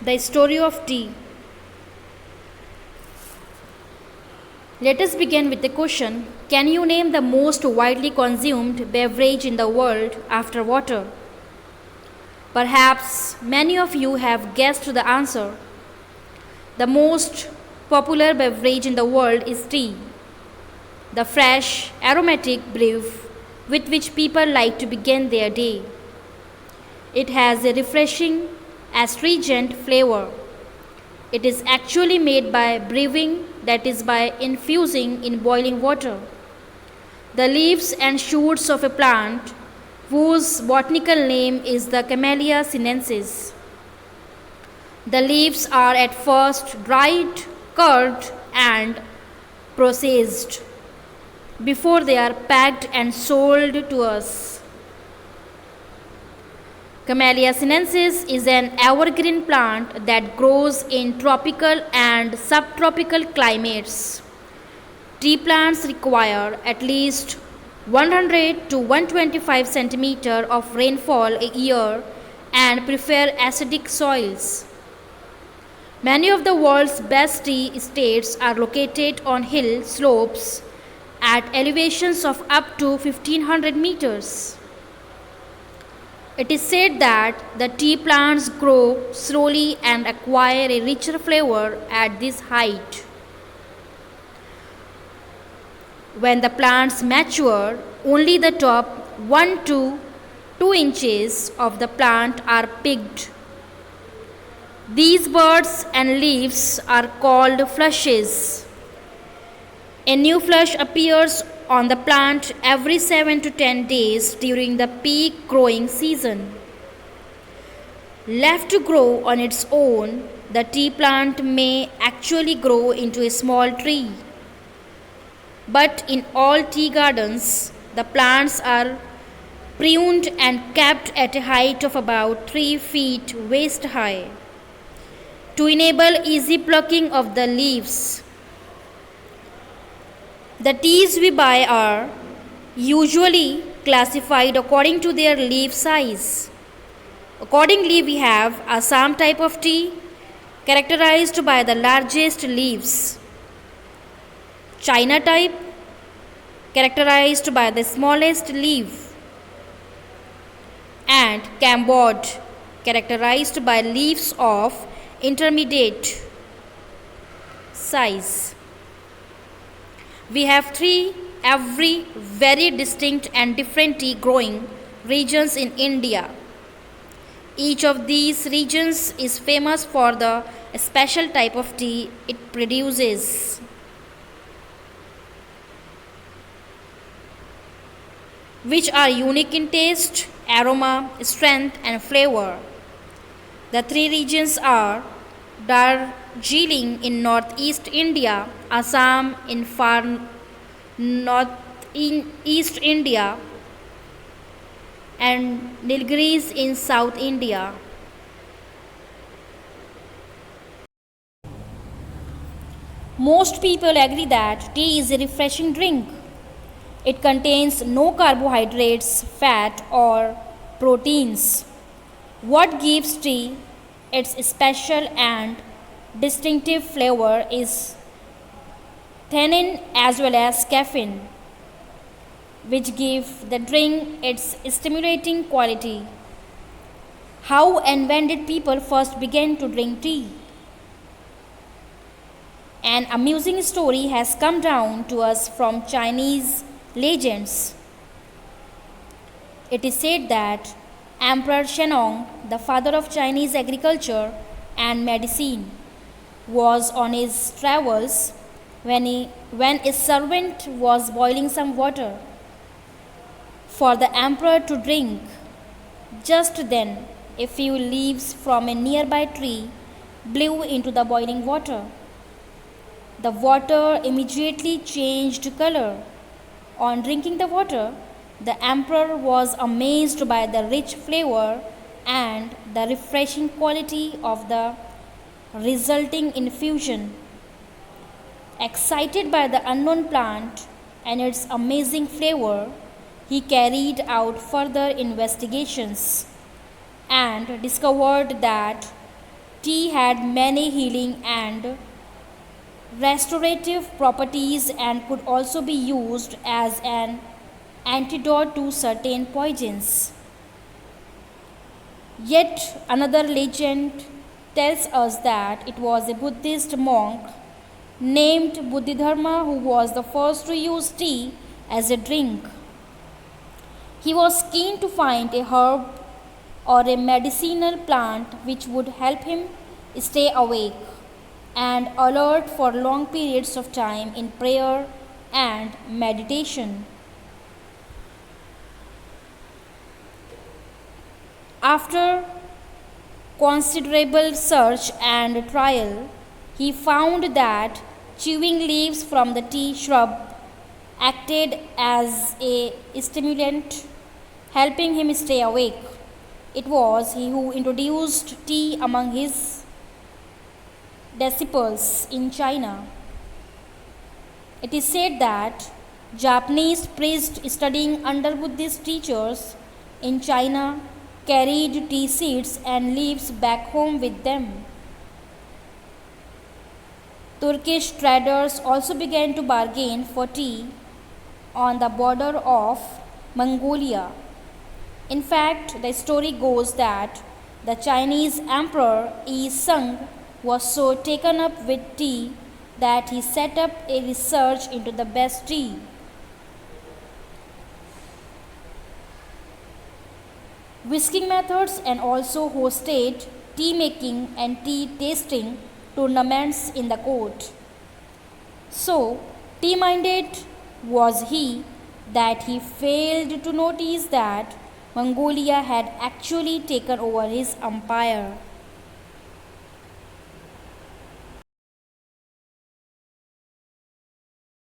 The story of tea. Let us begin with the question: can you name the most widely consumed beverage in the world after water? Perhaps many of you have guessed the answer. The most popular beverage in the world is tea, the fresh, aromatic brew with which people like to begin their day. It has a refreshing, astringent flavor. It is actually made by brewing, that is, by infusing in boiling water. The leaves and shoots of a plant whose botanical name is the Camellia sinensis. The leaves are at first dried, cured, and processed before they are packed and sold to us. Camellia sinensis is an evergreen plant that grows in tropical and subtropical climates. Tea plants require at least 100 to 125 centimeter of rainfall a year and prefer acidic soils. Many of the world's best tea estates are located on hill slopes at elevations of up to 1500 meters. It is said that the tea plants grow slowly and acquire a richer flavor at this height. When the plants mature, only the top 1 to 2 inches of the plant are picked. These buds and leaves are called flushes. A new flush appears on the plant every 7 to 10 days during the peak growing season. Left to grow on its own, the tea plant may actually grow into a small tree. But in all tea gardens, the plants are pruned and kept at a height of about 3 feet waist high to enable easy plucking of the leaves. The teas we buy are usually classified according to their leaf size. Accordingly, we have Assam type of tea characterized by the largest leaves, China type characterized by the smallest leaf, and Cambodge characterized by leaves of intermediate size. We have three very distinct and different tea growing regions in India. Each of these regions is famous for the special type of tea it produces. Which are unique in taste, aroma, strength, and flavor. The three regions are Darjeeling in northeast India, Assam in far northeast India, and Nilgiris in South India. Most people agree that tea is a refreshing drink. It contains no carbohydrates, fat, or proteins. What gives tea its special and distinctive flavor is theanine as well as caffeine, which give the drink its stimulating quality. How and when did people first begin to drink tea? An amusing story has come down to us from Chinese legends. It is said that Emperor Shennong, the father of Chinese agriculture and medicine, was on his travels when a servant was boiling some water for the emperor to drink. Just then, a few leaves from a nearby tree blew into the boiling water. The water immediately changed color. On drinking the water, the emperor was amazed by the rich flavor and the refreshing quality of the resulting infusion. Excited by the unknown plant and its amazing flavor, he carried out further investigations and discovered that Tea had many healing and restorative properties and could also be used as an antidote to certain poisons. Yet another legend tells us that it was a Buddhist monk named Bodhidharma who was the first to use tea as a drink. He was keen to find a herb or a medicinal plant which would help him stay awake and alert for long periods of time in prayer and meditation. After considerable search and trial, he found that chewing leaves from the tea shrub acted as a stimulant, helping him stay awake. It was he who introduced tea among his disciples in China. It is said that Japanese priests studying under Buddhist teachers in China carried tea seeds and leaves back home with them. Turkish traders also began to bargain for tea on the border of Mongolia. In fact, the story goes that the Chinese Emperor Yi Sung was so taken up with tea that he set up a research into the best tea. Whisking methods and also hosted tea making and tea tasting tournaments in the court. So, tea minded was he that he failed to notice that Mongolia had actually taken over his empire.